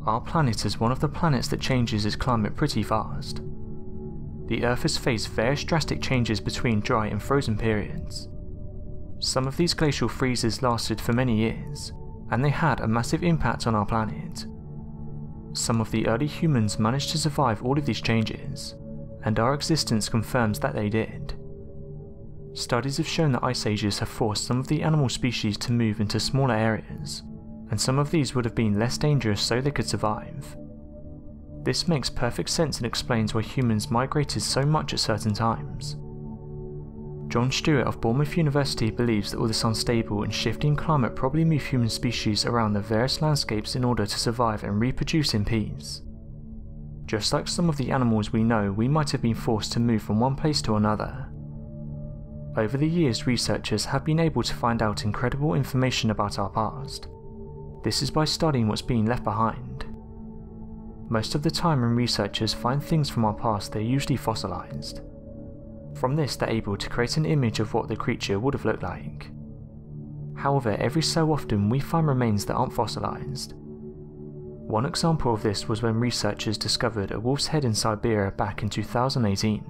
Our planet is one of the planets that changes its climate pretty fast. The Earth has faced various drastic changes between dry and frozen periods. Some of these glacial freezes lasted for many years, and they had a massive impact on our planet. Some of the early humans managed to survive all of these changes, and our existence confirms that they did. Studies have shown that ice ages have forced some of the animal species to move into smaller areas, and some of these would have been less dangerous so they could survive. This makes perfect sense and explains why humans migrated so much at certain times. John Stewart of Bournemouth University believes that all this unstable and shifting climate probably moved human species around the various landscapes in order to survive and reproduce in peace. Just like some of the animals we know, we might have been forced to move from one place to another. Over the years, researchers have been able to find out incredible information about our past. This is by studying what's being left behind. Most of the time when researchers find things from our past, they're usually fossilized. From this, they're able to create an image of what the creature would have looked like. However, every so often we find remains that aren't fossilized. One example of this was when researchers discovered a wolf's head in Siberia back in 2018.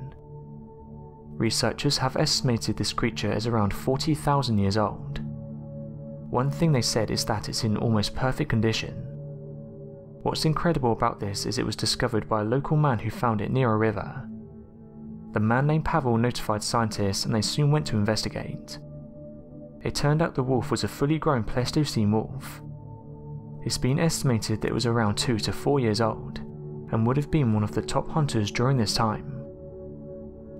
Researchers have estimated this creature as around 40,000 years old. One thing they said is that it's in almost perfect condition. What's incredible about this is it was discovered by a local man who found it near a river. The man named Pavel notified scientists and they soon went to investigate. It turned out the wolf was a fully grown Pleistocene wolf. It's been estimated that it was around 2 to 4 years old, and would have been one of the top hunters during this time.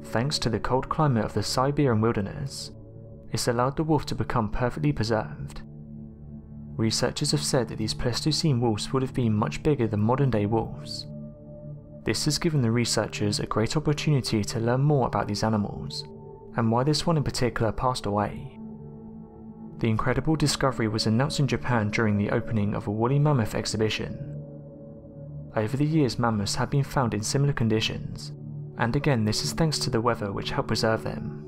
Thanks to the cold climate of the Siberian wilderness, it's allowed the wolf to become perfectly preserved. Researchers have said that these Pleistocene wolves would have been much bigger than modern day wolves. This has given the researchers a great opportunity to learn more about these animals, and why this one in particular passed away. The incredible discovery was announced in Japan during the opening of a woolly mammoth exhibition. Over the years, mammoths have been found in similar conditions, and again this is thanks to the weather which helped preserve them.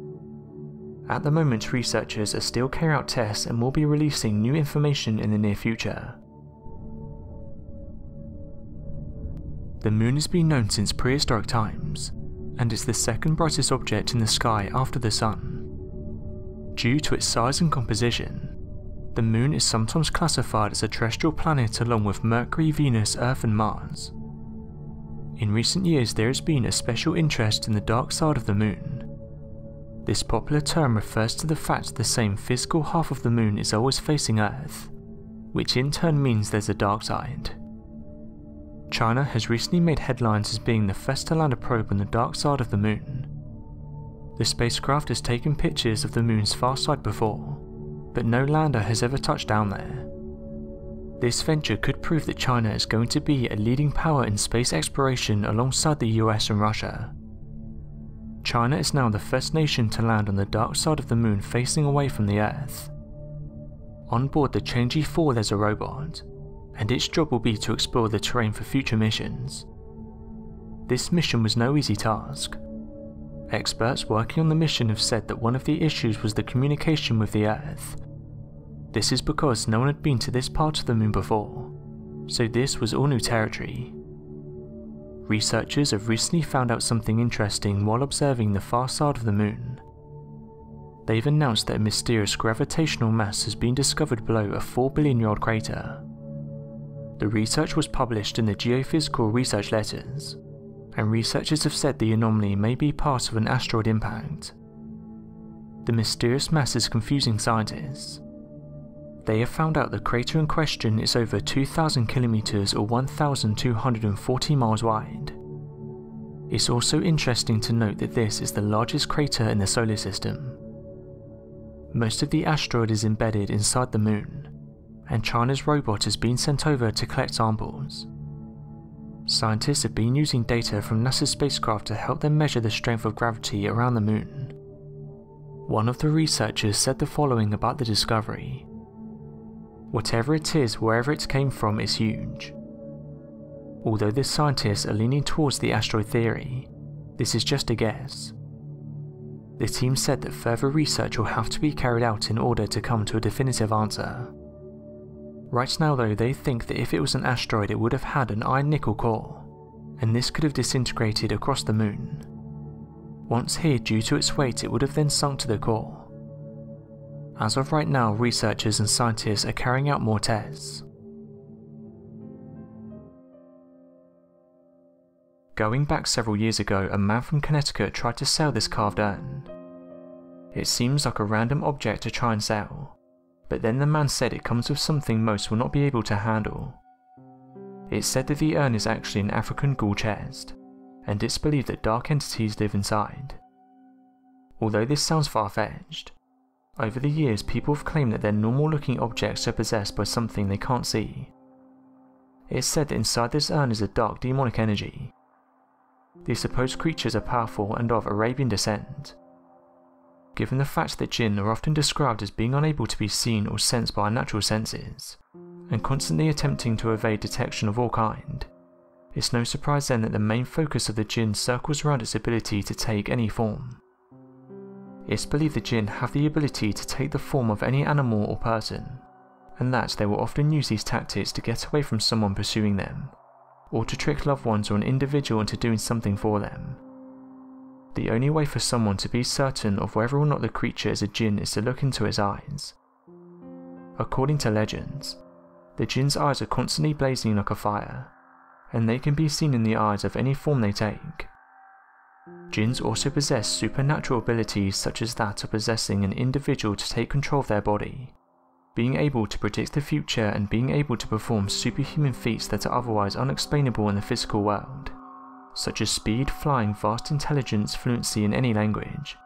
At the moment, researchers are still carrying out tests and will be releasing new information in the near future. The moon has been known since prehistoric times, and is the second brightest object in the sky after the sun. Due to its size and composition, the moon is sometimes classified as a terrestrial planet along with Mercury, Venus, Earth and Mars. In recent years there has been a special interest in the dark side of the moon. This popular term refers to the fact the same physical half of the moon is always facing Earth, which in turn means there's a dark side. China has recently made headlines as being the first to land a probe on the dark side of the moon. The spacecraft has taken pictures of the moon's far side before, but no lander has ever touched down there. This venture could prove that China is going to be a leading power in space exploration alongside the US and Russia. China is now the first nation to land on the dark side of the moon facing away from the Earth. On board the Chang'e 4 there's a robot, and its job will be to explore the terrain for future missions. This mission was no easy task. Experts working on the mission have said that one of the issues was the communication with the Earth. This is because no one had been to this part of the moon before, so this was all new territory. Researchers have recently found out something interesting while observing the far side of the moon. They've announced that a mysterious gravitational mass has been discovered below a 4 billion-year-old crater. The research was published in the Geophysical Research Letters, and researchers have said the anomaly may be part of an asteroid impact. The mysterious mass is confusing scientists. They have found out the crater in question is over 2,000 kilometers or 1,240 miles wide. It's also interesting to note that this is the largest crater in the solar system. Most of the asteroid is embedded inside the moon, and China's robot has been sent over to collect samples. Scientists have been using data from NASA's spacecraft to help them measure the strength of gravity around the moon. One of the researchers said the following about the discovery: "Whatever it is, wherever it came from, is huge." Although the scientists are leaning towards the asteroid theory, this is just a guess. The team said that further research will have to be carried out in order to come to a definitive answer. Right now though, they think that if it was an asteroid it would have had an iron-nickel core, and this could have disintegrated across the moon. Once here, due to its weight, it would have then sunk to the core. As of right now, researchers and scientists are carrying out more tests. Going back several years ago, a man from Connecticut tried to sell this carved urn. It seems like a random object to try and sell, but then the man said it comes with something most will not be able to handle. It's said that the urn is actually an African ghoul chest, and it's believed that dark entities live inside. Although this sounds far-fetched, over the years people have claimed that their normal-looking objects are possessed by something they can't see. It's said that inside this urn is a dark demonic energy. These supposed creatures are powerful and of Arabian descent. Given the fact that jinn are often described as being unable to be seen or sensed by our natural senses, and constantly attempting to evade detection of all kind, it's no surprise then that the main focus of the jinn circles around its ability to take any form. It's believed the jinn have the ability to take the form of any animal or person, and that they will often use these tactics to get away from someone pursuing them, or to trick loved ones or an individual into doing something for them. The only way for someone to be certain of whether or not the creature is a jinn is to look into its eyes. According to legends, the jinn's eyes are constantly blazing like a fire, and they can be seen in the eyes of any form they take. Jinns also possess supernatural abilities such as that of possessing an individual to take control of their body, being able to predict the future and being able to perform superhuman feats that are otherwise unexplainable in the physical world, such as speed, flying, vast intelligence, fluency in any language,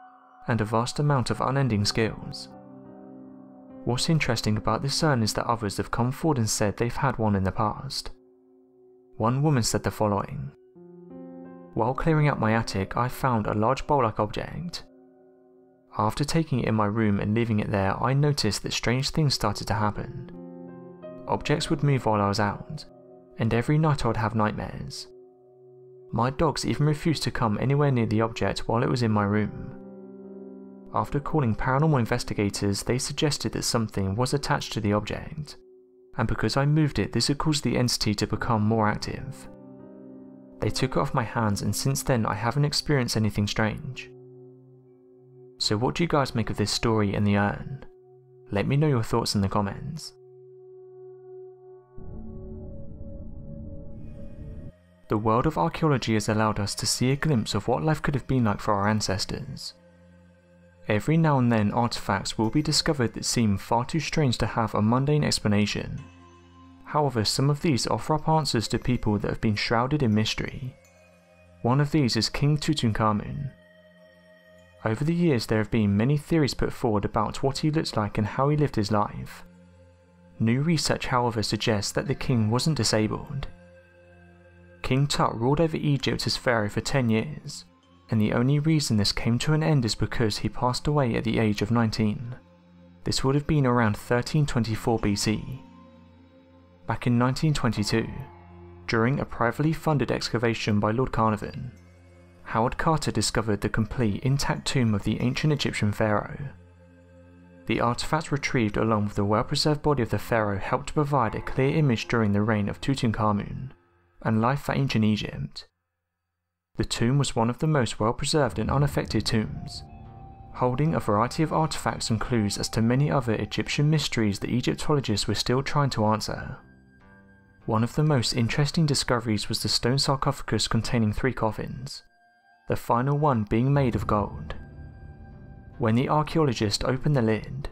and a vast amount of unending skills. What's interesting about this urn is that others have come forward and said they've had one in the past. One woman said the following: "While clearing out my attic, I found a large bowl-like object. After taking it in my room and leaving it there, I noticed that strange things started to happen. Objects would move while I was out, and every night I would have nightmares. My dogs even refused to come anywhere near the object while it was in my room. After calling paranormal investigators, they suggested that something was attached to the object, and because I moved it, this had caused the entity to become more active. They took it off my hands, and since then I haven't experienced anything strange." So what do you guys make of this story and the urn? Let me know your thoughts in the comments. The world of archaeology has allowed us to see a glimpse of what life could have been like for our ancestors. Every now and then artifacts will be discovered that seem far too strange to have a mundane explanation. However, some of these offer up answers to people that have been shrouded in mystery. One of these is King Tutankhamun. Over the years there have been many theories put forward about what he looked like and how he lived his life. New research however suggests that the king wasn't disabled. King Tut ruled over Egypt as pharaoh for 10 years, and the only reason this came to an end is because he passed away at the age of 19. This would have been around 1324 BC. Back in 1922, during a privately funded excavation by Lord Carnarvon, Howard Carter discovered the complete intact tomb of the ancient Egyptian pharaoh. The artifact retrieved along with the well-preserved body of the pharaoh helped to provide a clear image during the reign of Tutankhamun and life for ancient Egypt. The tomb was one of the most well-preserved and unaffected tombs, holding a variety of artifacts and clues as to many other Egyptian mysteries that Egyptologists were still trying to answer. One of the most interesting discoveries was the stone sarcophagus containing 3 coffins, the final one being made of gold. When the archaeologist opened the lid,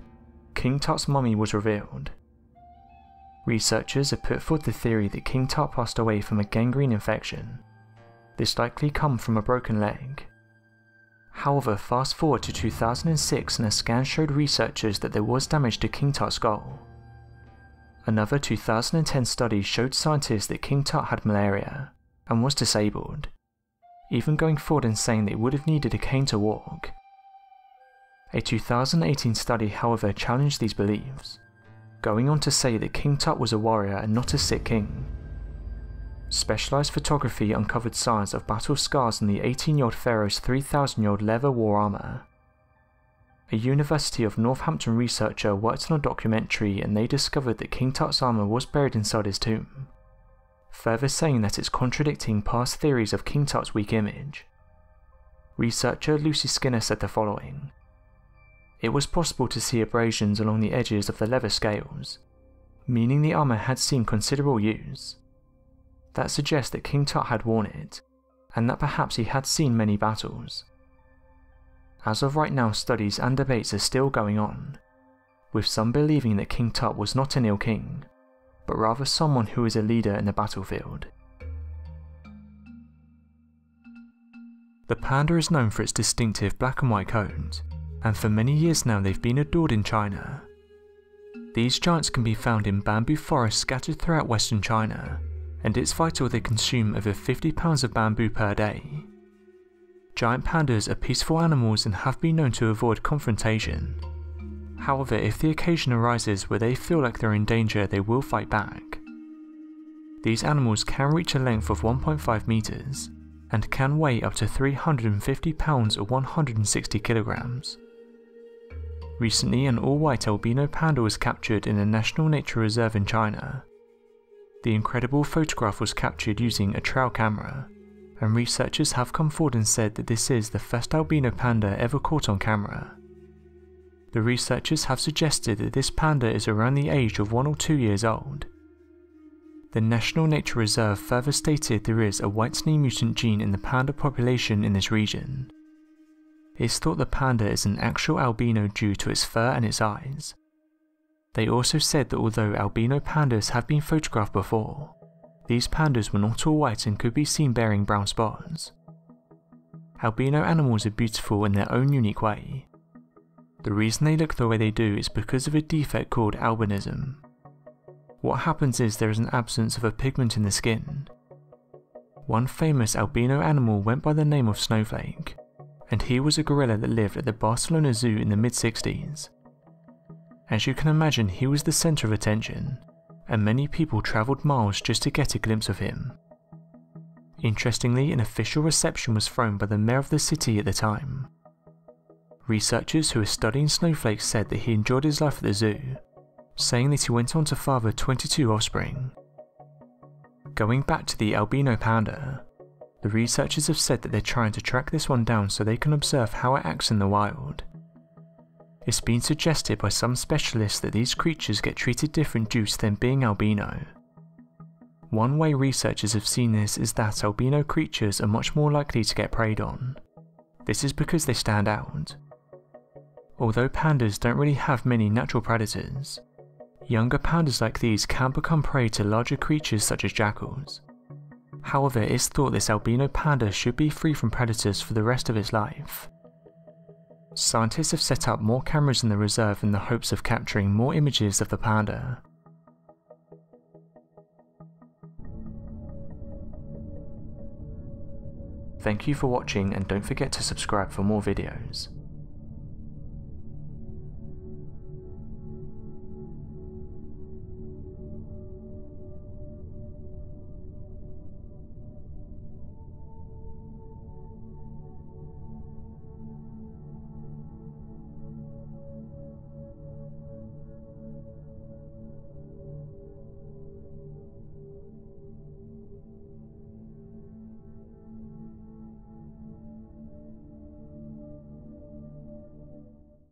King Tut's mummy was revealed. Researchers have put forth the theory that King Tut passed away from a gangrene infection. This likely come from a broken leg. However, fast forward to 2006 and a scan showed researchers that there was damage to King Tut's skull. Another 2010 study showed scientists that King Tut had malaria and was disabled, even going forward and saying they would have needed a cane to walk. A 2018 study however challenged these beliefs, going on to say that King Tut was a warrior and not a sick king. Specialized photography uncovered signs of battle scars on the 18-year-old pharaoh's 3,000-year-old leather war armor. a University of Northampton researcher worked on a documentary and they discovered that King Tut's armour was buried inside his tomb, further saying that it's contradicting past theories of King Tut's weak image. Researcher Lucy Skinner said the following: "It was possible to see abrasions along the edges of the leather scales, meaning the armour had seen considerable use. That suggests that King Tut had worn it, and that perhaps he had seen many battles. As of right now, studies and debates are still going on, with some believing that King Tut was not an ill king, but rather someone who is a leader in the battlefield." The panda is known for its distinctive black and white coat, and for many years now they've been adored in China. These giants can be found in bamboo forests scattered throughout western China, and it's vital they consume over 50 pounds of bamboo per day. Giant pandas are peaceful animals and have been known to avoid confrontation. However, if the occasion arises where they feel like they're in danger, they will fight back. These animals can reach a length of 1.5 meters and can weigh up to 350 pounds or 160 kilograms. Recently, an all-white albino panda was captured in a national nature reserve in China. The incredible photograph was captured using a trail camera, and researchers have come forward and said that this is the first albino panda ever caught on camera. The researchers have suggested that this panda is around the age of 1 or 2 years old. The National Nature Reserve further stated there is a white-snake mutant gene in the panda population in this region. It's thought the panda is an actual albino due to its fur and its eyes. They also said that although albino pandas have been photographed before, these pandas were not all white and could be seen bearing brown spots. Albino animals are beautiful in their own unique way. The reason they look the way they do is because of a defect called albinism. What happens is there is an absence of a pigment in the skin. One famous albino animal went by the name of Snowflake, and he was a gorilla that lived at the Barcelona Zoo in the mid-60s. As you can imagine, he was the centre of attention, and many people travelled miles just to get a glimpse of him. Interestingly, an official reception was thrown by the mayor of the city at the time. Researchers who were studying Snowflake said that he enjoyed his life at the zoo, saying that he went on to father 22 offspring. Going back to the albino panda, the researchers have said that they're trying to track this one down so they can observe how it acts in the wild. It's been suggested by some specialists that these creatures get treated different due to them being albino. One way researchers have seen this is that albino creatures are much more likely to get preyed on. This is because they stand out. Although pandas don't really have many natural predators, younger pandas like these can become prey to larger creatures such as jackals. However, it's thought this albino panda should be free from predators for the rest of its life. Scientists have set up more cameras in the reserve in the hopes of capturing more images of the panda. Thank you for watching and don't forget to subscribe for more videos.